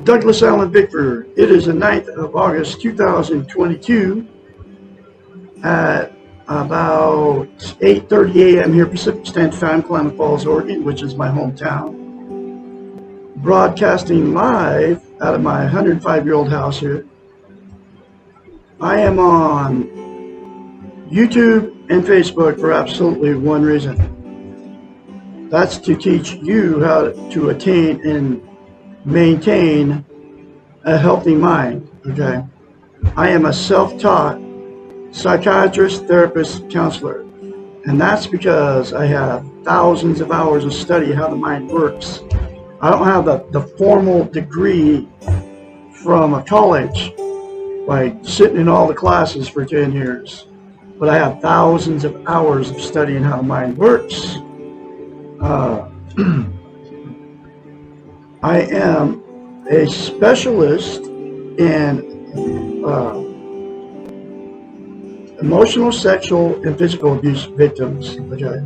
Douglas Allen Bickford. It is the 9th of August 2022 at about 8:30 a.m. here Pacific Standard Time, Klamath Falls, Oregon, which is my hometown. Broadcasting live out of my 105-year-old house here. I am on YouTube and Facebook for absolutely one reason. That's to teach you how to attain and maintain a healthy mind. Okay, I am a self-taught psychiatrist, therapist, counselor, and that's because I have thousands of hours of study how the mind works. I don't have the formal degree from a college, like sitting in all the classes for 10 years, but I have thousands of hours of studying how the mind works. I am a specialist in emotional, sexual, and physical abuse victims. Okay,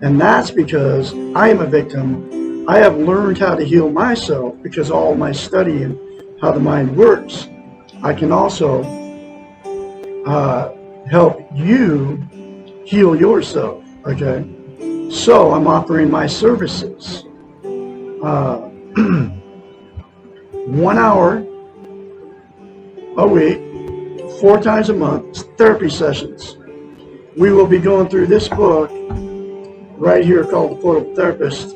and that's because I am a victim. I have learned how to heal myself because of all my study and how the mind works. I can also help you heal yourself. Okay, so I'm offering my services. 1 hour a week, 4 times a month, therapy sessions. We will be going through this book right here called The Portable Therapist,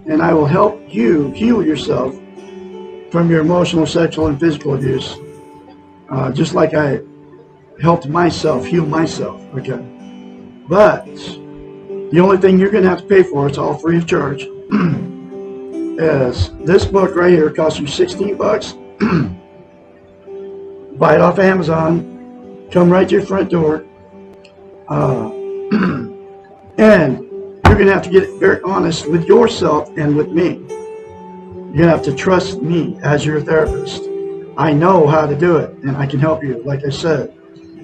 and I will help you heal yourself from your emotional, sexual, and physical abuse, just like I helped myself heal myself. Okay, but the only thing you're going to have to pay for, it's all free of charge, is this book right here. Costs you 16 bucks. Buy it off Amazon, come right to your front door, and you're going to have to get very honest with yourself and with me. You're going to have to trust me as your therapist. I know how to do it, and I can help you, like I said.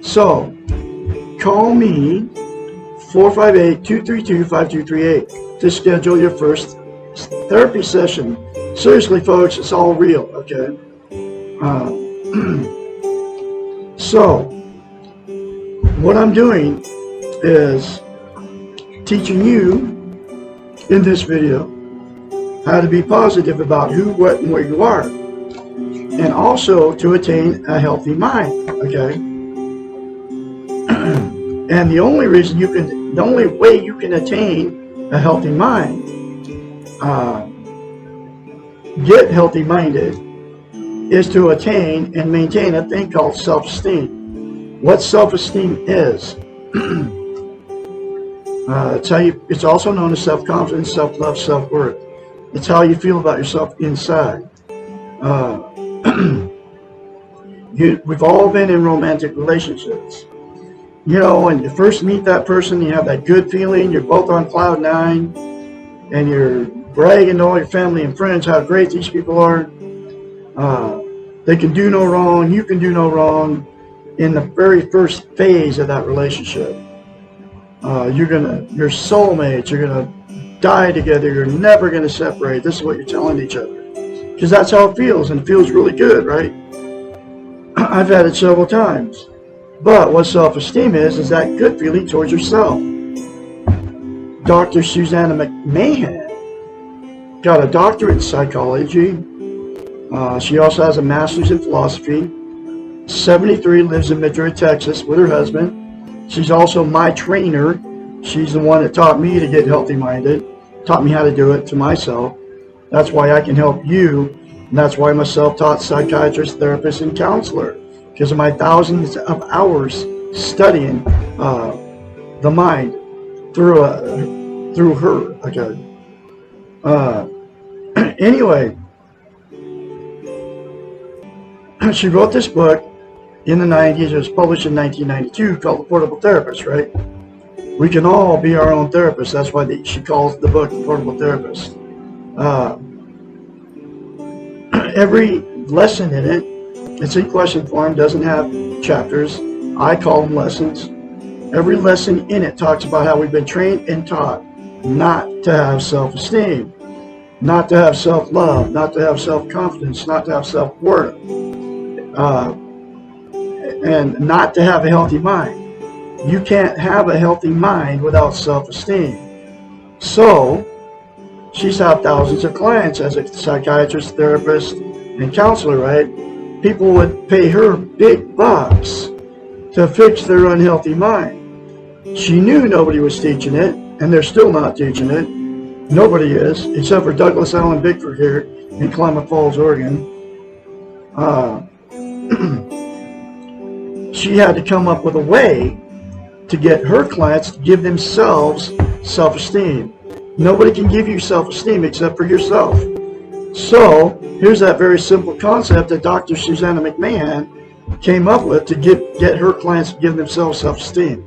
So, call me, 458-232-5238, to schedule your first therapy session. Seriously, folks, it's all real, okay? So, what I'm doing is teaching you in this video how to be positive about who, what, and where you are, and also to attain a healthy mind, okay? And the only way you can attain a healthy mind, get healthy minded, is to attain and maintain a thing called self-esteem. What self-esteem is, it's also known as self-confidence, self-love, self-worth. It's how you feel about yourself inside. We've all been in romantic relationships. You know, when you first meet that person, you have that good feeling, you're both on cloud 9, and you're bragging to all your family and friends how great these people are. They can do no wrong, you can do no wrong. In the very first phase of that relationship, you're soulmates, you're gonna die together, you're never gonna separate. This is what you're telling each other, because that's how it feels, and it feels really good, right? I've had it several times. But what self-esteem is that good feeling towards yourself. Dr. Susanna McMahon got a doctorate in psychology. She also has a master's in philosophy. 73, lives in Madrid, Texas with her husband. She's also my trainer. She's the one that taught me to get healthy minded, taught me how to do it to myself. That's why I can help you, and that's why I'm a self-taught psychiatrist, therapist, and counselor, because of my thousands of hours studying the mind through her. Okay. Anyway, she wrote this book in the 90s. It was published in 1992, called The Portable Therapist, right? We can all be our own therapist. That's why she calls the book The Portable Therapist. Every lesson in it, it's in question form, doesn't have chapters. I call them lessons. Every lesson in it talks about how we've been trained and taught not to have self-esteem. not to have self-love, not to have self-confidence, not to have self-worth, and not to have a healthy mind. You can't have a healthy mind without self-esteem. So, she's had thousands of clients as a psychiatrist, therapist, and counselor, right? People would pay her big bucks to fix their unhealthy mind. She knew nobody was teaching it, and they're still not teaching it. Nobody is, except for Douglas Allen Bickford here in Klamath Falls, Oregon. She had to come up with a way to get her clients to give themselves self-esteem. Nobody can give you self-esteem except for yourself. So here's that very simple concept that Dr. Susanna McMahon came up with to get her clients to give themselves self-esteem.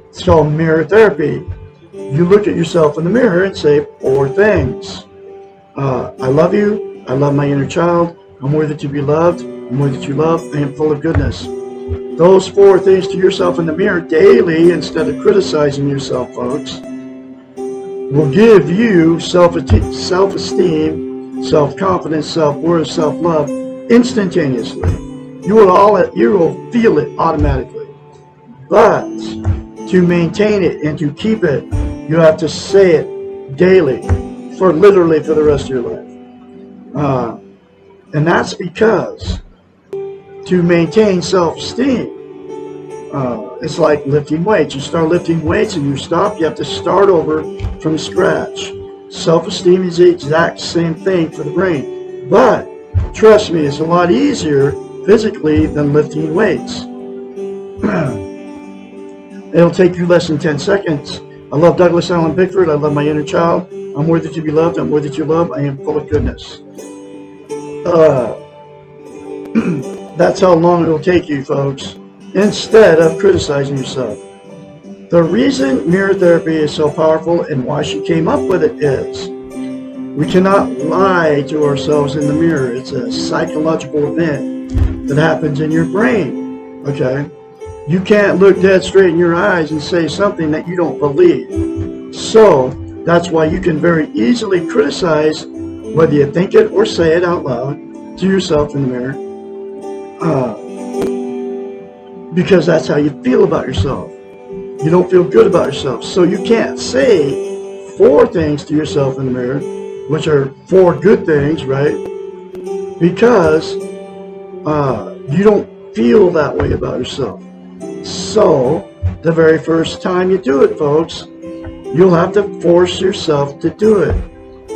It's called mirror therapy. You look at yourself in the mirror and say 4 things. I love you. I love my inner child. I'm worthy to be loved. I'm worthy to love. I am full of goodness. Those 4 things to yourself in the mirror daily, instead of criticizing yourself, folks, will give you self-esteem, self-confidence, self-worth, self-love instantaneously. You will feel it automatically. But to maintain it and to keep it, you have to say it daily, literally for the rest of your life. And that's because to maintain self-esteem, it's like lifting weights. You start lifting weights and you stop, you have to start over from scratch. Self-esteem is the exact same thing for the brain. But trust me, it's a lot easier physically than lifting weights. It'll take you less than 10 seconds. I love Douglas Allen Bickford. I love my inner child. I'm worthy to be loved. I'm worthy to love. I am full of goodness. That's how long it will take you, folks, instead of criticizing yourself. The reason mirror therapy is so powerful and why she came up with it is we cannot lie to ourselves in the mirror. It's a psychological event that happens in your brain, okay? You can't look dead straight in your eyes and say something that you don't believe. So that's why you can very easily criticize, whether you think it or say it out loud to yourself in the mirror, because that's how you feel about yourself. You don't feel good about yourself. So you can't say 4 things to yourself in the mirror, which are 4 good things, right? Because you don't feel that way about yourself. So the very first time you do it, folks, you'll have to force yourself to do it.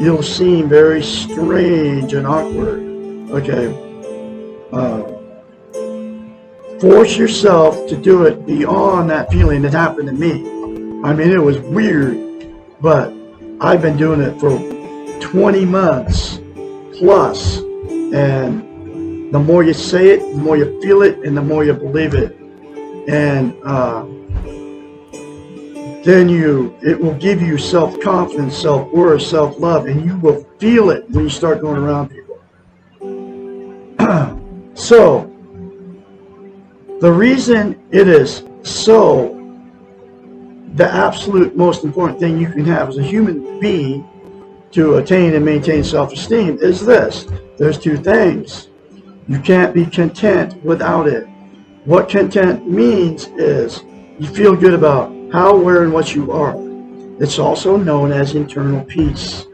You'll seem very strange and awkward. Okay. Force yourself to do it beyond that feeling that happened to me. I mean, it was weird, but I've been doing it for 20 months plus, and the more you say it, the more you feel it, and the more you believe it. And then it will give you self-confidence, self-worth, self-love, and you will feel it when you start going around people. So, the reason it is the absolute most important thing you can have as a human being to attain and maintain self-esteem is this. There's 2 things. You can't be content without it. What content means is you feel good about how, where, and what you are. It's also known as internal peace.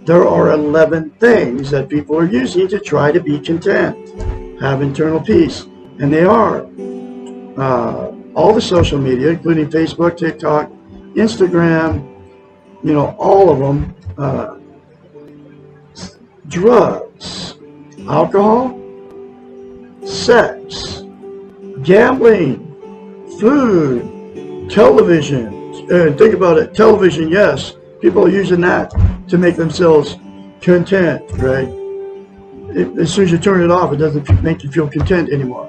There are 11 things that people are using to try to be content, have internal peace, and they are all the social media, including Facebook, TikTok, Instagram, all of them, drugs, alcohol, sex, gambling, food, television. And think about it, television, yes, people are using that to make themselves content, right? As soon as you turn it off, it doesn't make you feel content anymore.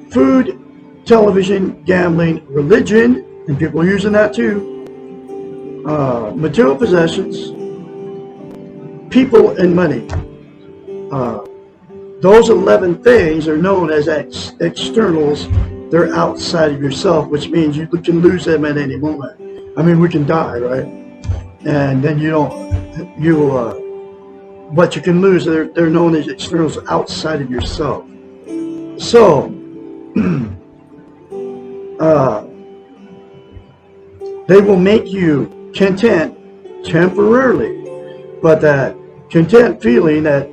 Food, television, gambling, religion, and people are using that too. Material possessions, people, and money. Those 11 things are known as externals. They're outside of yourself, which means you can lose them at any moment. I mean, we can die, right? And then what you can lose, they're known as externals outside of yourself. So, they will make you content temporarily, but that content feeling that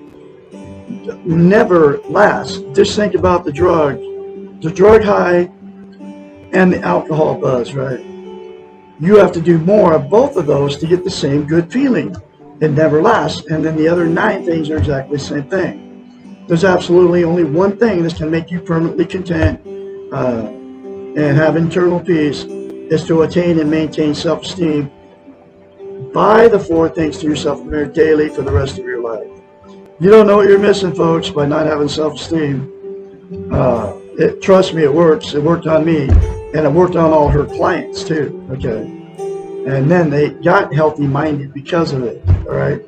never lasts. Just think about the drug high and the alcohol buzz, right? You have to do more of both of those to get the same good feeling. It never lasts. And then the other 9 things are exactly the same thing. There's absolutely only one thing that can make you permanently content and have internal peace, is to attain and maintain self-esteem by the 4 things to yourself in the mirror daily for the rest of your life. You don't know what you're missing, folks, by not having self-esteem. Trust me, it works. It worked on me, and it worked on all her clients too. Okay, and then they got healthy-minded because of it. All right.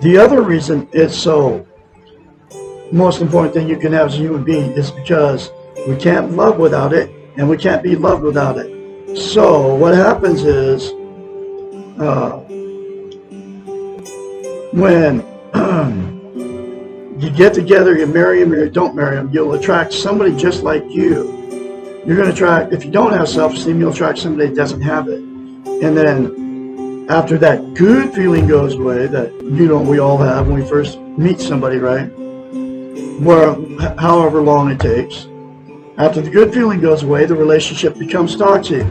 The other reason it's so most important thing you can have as a human being is because we can't love without it, and we can't be loved without it. So what happens is, when you get together, you marry them or you don't marry them, you'll attract somebody just like you. You're going to attract, if you don't have self-esteem, you'll attract somebody that doesn't have it. And then after that good feeling goes away, that we all have when we first meet somebody, right? Where, however long it takes. After the good feeling goes away, the relationship becomes toxic.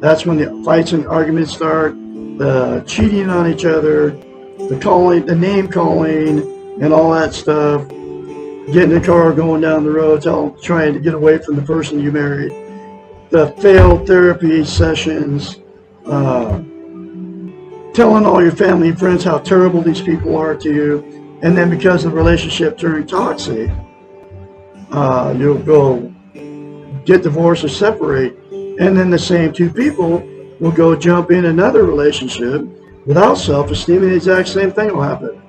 That's when the fights and arguments start, the cheating on each other, the name calling, and all that stuff. Getting in the car, going down the road, trying to get away from the person you married. The failed therapy sessions, telling all your family and friends how terrible these people are to you, and then because the relationship turned toxic, you'll go get divorced or separate, and then the same 2 people will go jump in another relationship without self-esteem, and the exact same thing will happen.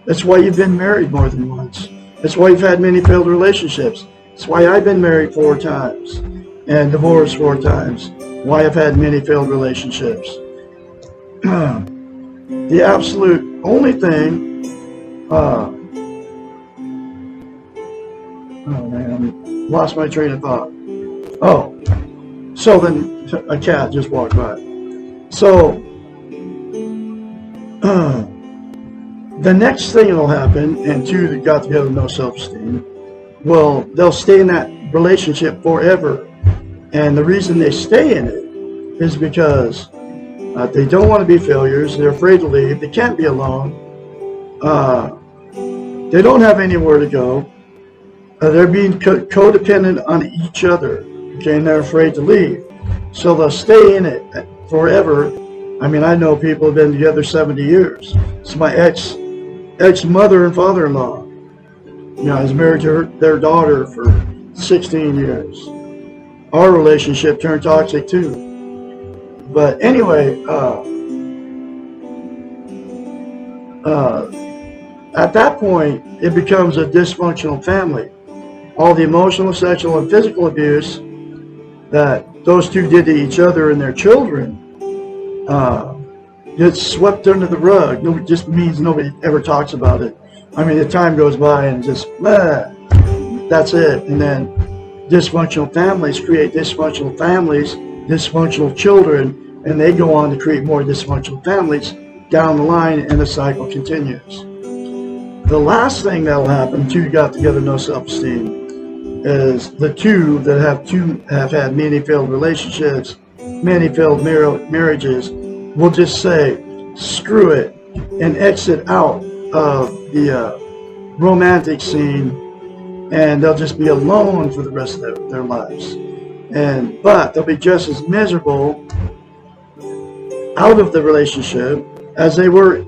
That's why you've been married more than once. That's why you've had many failed relationships. That's why I've been married 4 times and divorced 4 times. Why I've had many failed relationships. The absolute only thing, oh man, I lost my train of thought. Oh, so then a cat just walked by. So, the next thing that'll happen, and 2 that got together with no self-esteem, well, they'll stay in that relationship forever. And the reason they stay in it is because they don't want to be failures. They're afraid to leave. They can't be alone. They don't have anywhere to go. They're being codependent on each other. Okay, and they're afraid to leave. So they'll stay in it forever. I mean, I know people have been together 70 years. It's my ex-mother and father-in-law. I was married to their daughter for 16 years. Our relationship turned toxic too. But anyway, at that point, it becomes a dysfunctional family. All the emotional, sexual, and physical abuse that those 2 did to each other and their children gets swept under the rug. It just means nobody ever talks about it. I mean, the time goes by and just, that's it. And then dysfunctional families create dysfunctional families, dysfunctional children, and they go on to create more dysfunctional families down the line, and the cycle continues. The last thing that will happen, 2 got together, no self-esteem, is the 2 that have had many failed relationships, many failed marriages, will just say, screw it, and exit out of the romantic scene, and they'll just be alone for the rest of their lives. But they'll be just as miserable out of the relationship as they were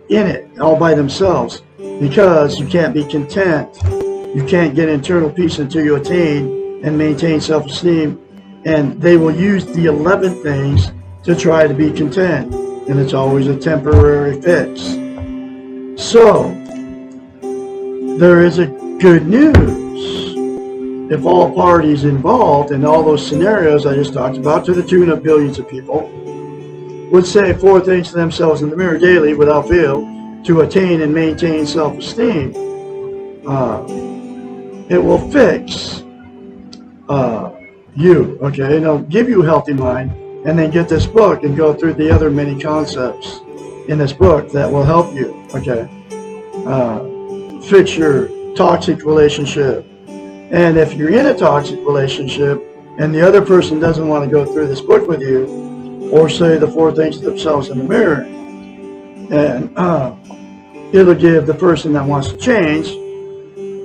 in it, all by themselves, because you can't be content. You can't get internal peace until you attain and maintain self-esteem, and they will use the 11 things to try to be content, and it's always a temporary fix. So, there is a good news. if all parties involved in all those scenarios I just talked about, to the tune of billions of people, would say 4 things to themselves in the mirror daily without fail to attain and maintain self-esteem, it will fix you, okay? And it'll give you a healthy mind, and then get this book and go through the other many concepts in this book that will help you, okay? Fix your toxic relationship. And if you're in a toxic relationship and the other person doesn't want to go through this book with you, or say the 4 things to themselves in the mirror, and it'll give the person that wants to change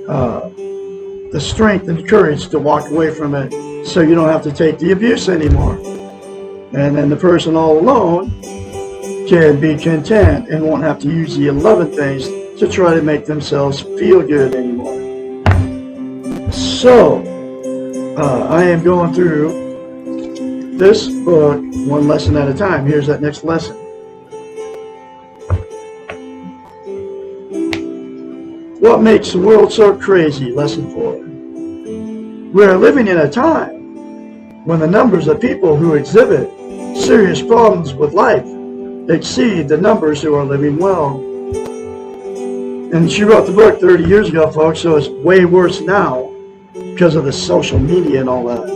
the strength and the courage to walk away from it, so you don't have to take the abuse anymore. And then the person all alone can be content and won't have to use the 11 things to try to make themselves feel good anymore. So, I am going through this book one lesson at a time. Here's that next lesson. What makes the world so crazy? Lesson 4. We are living in a time when the numbers of people who exhibit serious problems with life exceed the numbers who are living well. And she wrote the book 30 years ago, folks, so it's way worse now because of the social media and all that.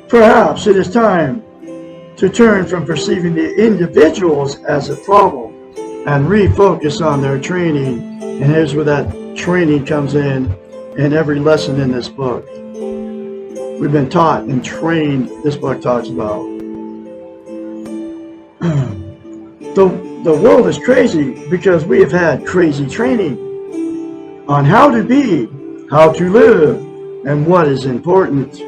Perhaps it is time to turn from perceiving the individuals as a problem and refocus on their training. And here's where that training comes in every lesson in this book. We've been taught and trained, this book talks about. The world is crazy because we have had crazy training on how to be, how to live, and what is important.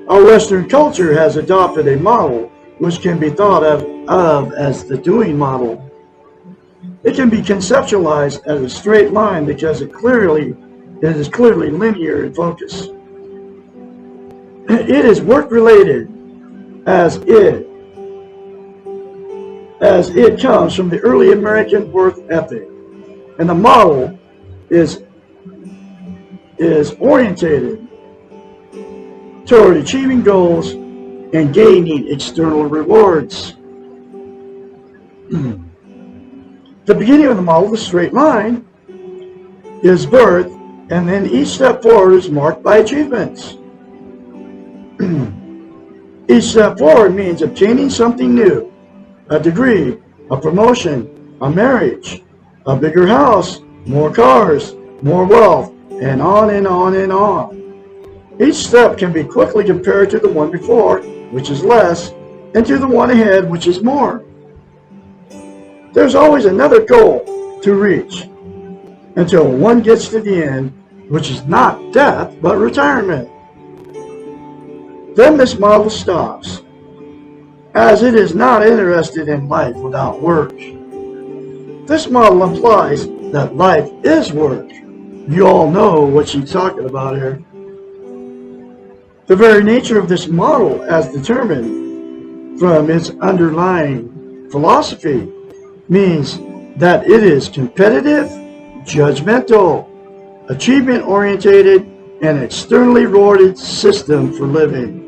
Our Western culture has adopted a model which can be thought of as the doing model. It can be conceptualized as a straight line because it is clearly linear in focus. It is work-related as it comes from the early American work ethic, and the model is orientated toward achieving goals and gaining external rewards. The beginning of the model, the straight line, is birth, and then each step forward is marked by achievements. Each step forward means obtaining something new, a degree, a promotion, a marriage, a bigger house, more cars, more wealth, and on and on and on. Each step can be quickly compared to the one before, which is less, and to the one ahead, which is more. There's always another goal to reach until one gets to the end, which is not death, but retirement. Then this model stops, as it is not interested in life without work. This model implies that life is work. You all know what she's talking about here. The very nature of this model, as determined from its underlying philosophy, means that it is competitive, judgmental, achievement-oriented, and externally rewarded system for living.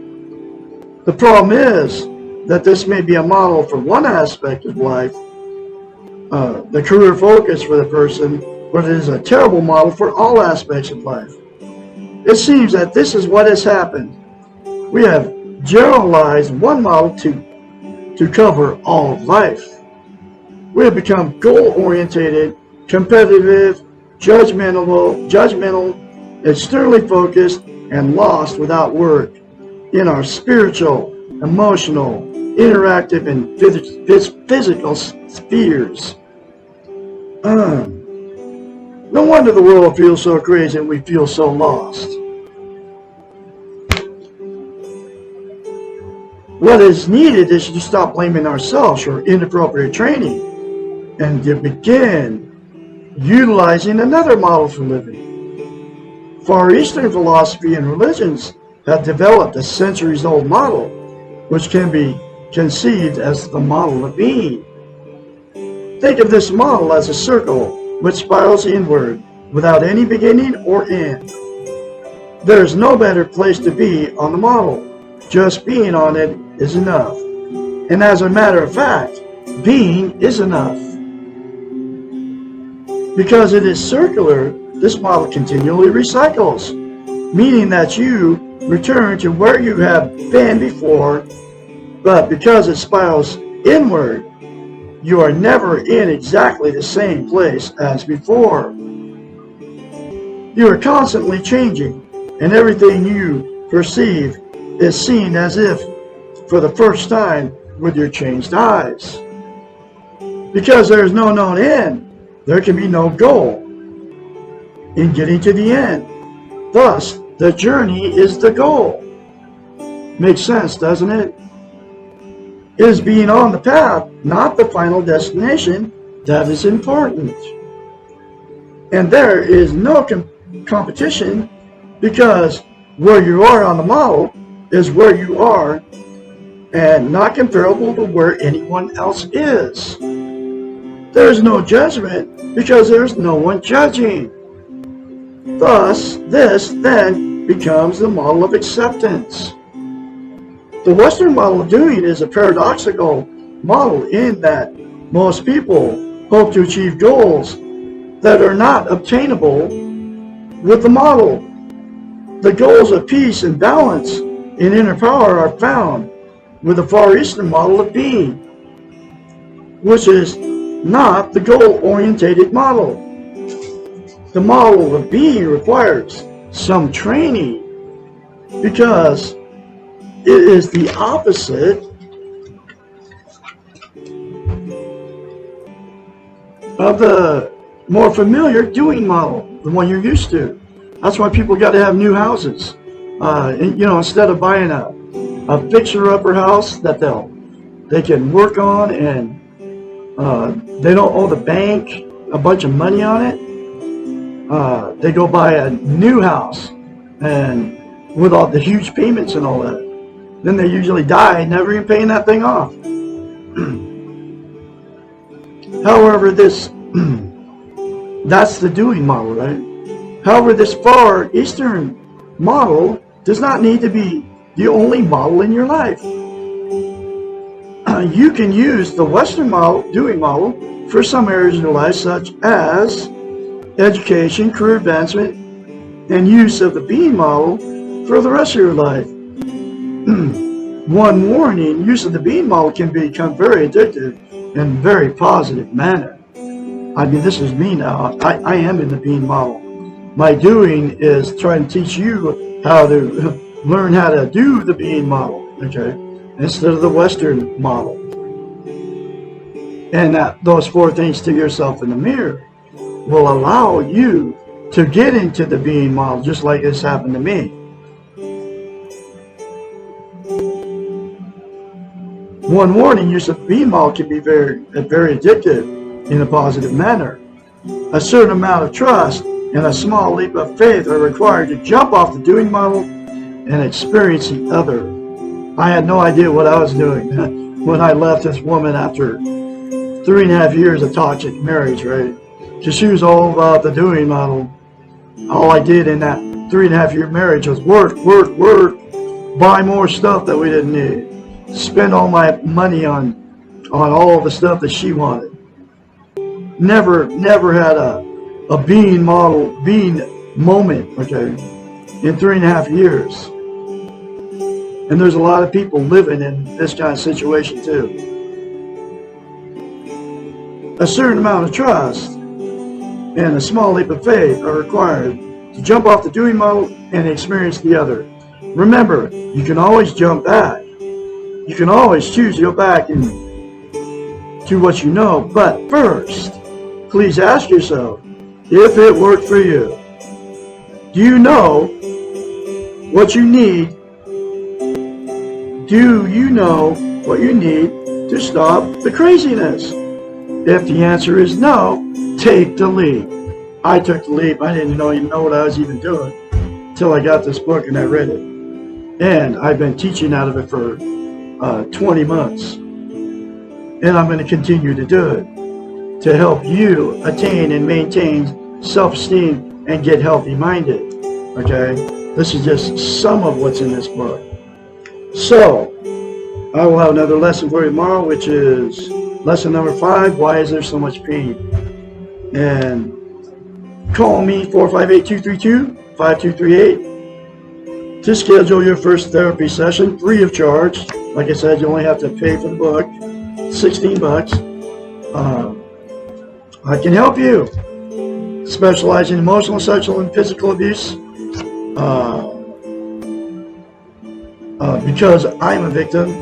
The problem is that this may be a model for one aspect of life, the career focus for the person, but it is a terrible model for all aspects of life. It seems that this is what has happened. We have generalized one model to cover all of life. We have become goal-oriented, competitive, judgmental, externally focused, and lost without work in our spiritual, emotional, interactive, and physical spheres. No wonder the world feels so crazy and we feel so lost. What is needed is to stop blaming ourselves for inappropriate training and to begin utilizing another model for living. Far Eastern philosophy and religions have developed a centuries-old model which can be conceived as the model of being. Think of this model as a circle which spirals inward without any beginning or end. There is no better place to be on the model. Just being on it is enough. And as a matter of fact, being is enough. Because it is circular, this model continually recycles, meaning that you return to where you have been before, but because it spirals inward, you are never in exactly the same place as before. You are constantly changing, and everything you perceive is seen as if for the first time with your changed eyes. Because there is no known end, there can be no goal in getting to the end. Thus, the journey is the goal. Makes sense, doesn't it? It is being on the path, not the final destination, that is important. And there is no competition, because where you are on the model is where you are and not comparable to where anyone else is. There is no judgment because there is no one judging. Thus, this then becomes the model of acceptance. The Western model of doing is a paradoxical model in that most people hope to achieve goals that are not obtainable with the model. The goals of peace and balance and inner power are found with the Far Eastern model of being, which is not the goal-orientated model. The model of being requires some training because it is the opposite of the more familiar doing model, the one you're used to. That's why people got to have new houses. Instead of buying a fixer-upper house that they can work on and they don't owe the bank a bunch of money on it. They go buy a new house and with all the huge payments and all that. Then they usually die never even paying that thing off. However, that's the doing model, right? However, this Far Eastern model does not need to be the only model in your life. You can use the Western model, doing model, for some areas in your life, such as education, career advancement, and use of the being model for the rest of your life. One warning, use of the being model can become very addictive in a very positive manner. I mean, this is me now. I am in the being model. My doing is trying to teach you how to learn how to do the being model, okay, instead of the Western model. And those 4 things to yourself in the mirror will allow you to get into the being model, just like this happened to me. One warning, use of being model can be very addictive in a positive manner. A certain amount of trust and a small leap of faith are required to jump off the doing model and experience the other. I had no idea what I was doing when I left this woman after 3.5 years of toxic marriage, right? Because she was all about the doing model. All I did in that 3.5-year marriage was work, buy more stuff that we didn't need, spend all my money on all the stuff that she wanted. Never had a being model, being moment, okay, in 3.5 years. And there's a lot of people living in this kind of situation too. A certain amount of trust and a small leap of faith are required to jump off the doing model and experience the other. Remember, you can always jump back. You can always choose to go back to what you know. But first, please ask yourself if it worked for you. Do you know what you need? Do you know what you need to stop the craziness? If the answer is no, take the leap. I took the leap. I didn't even know what I was even doing until I got this book and I read it. And I've been teaching out of it for 20 months. And I'm going to continue to do it. to help you attain and maintain self-esteem and get healthy-minded. Okay? This is just some of what's in this book. So, I will have another lesson for you tomorrow, which is lesson number 5, why is there so much pain? And call me, 458-232-5238, to schedule your first therapy session, free of charge. Like I said, you only have to pay for the book, 16 bucks. I can help you. Specialize in emotional, sexual, and physical abuse. Because I'm a victim.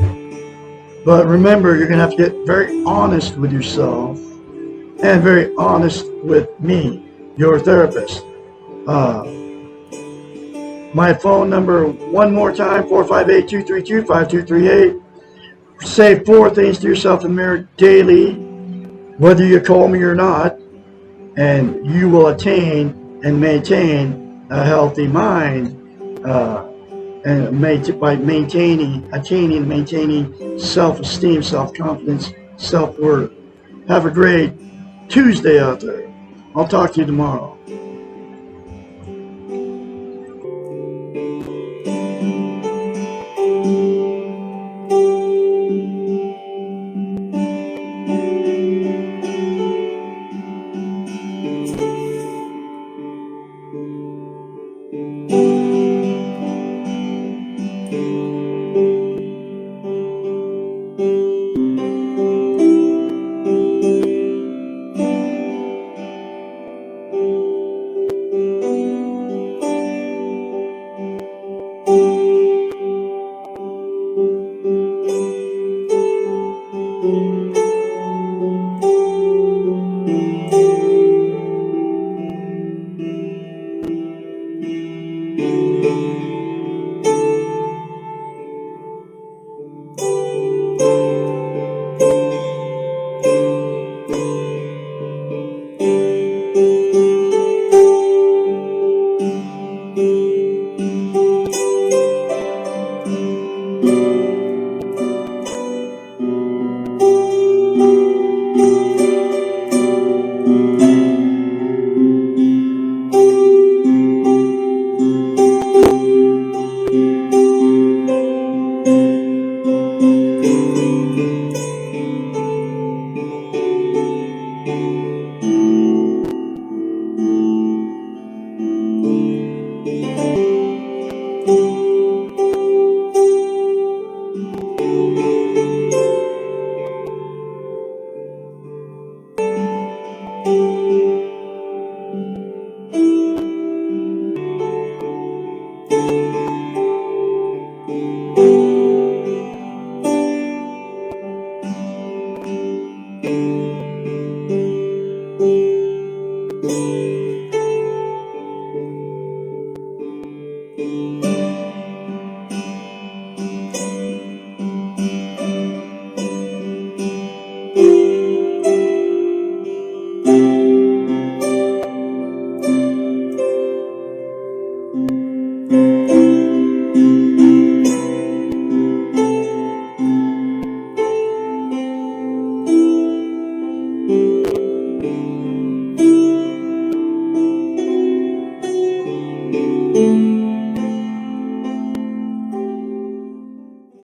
But remember, you're going to have to get very honest with yourself and very honest with me, your therapist. My phone number, one more time, 458-232-5238. Say 4 things to yourself in the mirror daily, whether you call me or not, and you will attain and maintain a healthy mind, and by attaining and maintaining self-esteem, self-confidence, self-worth. Have a great Tuesday out there. I'll talk to you tomorrow.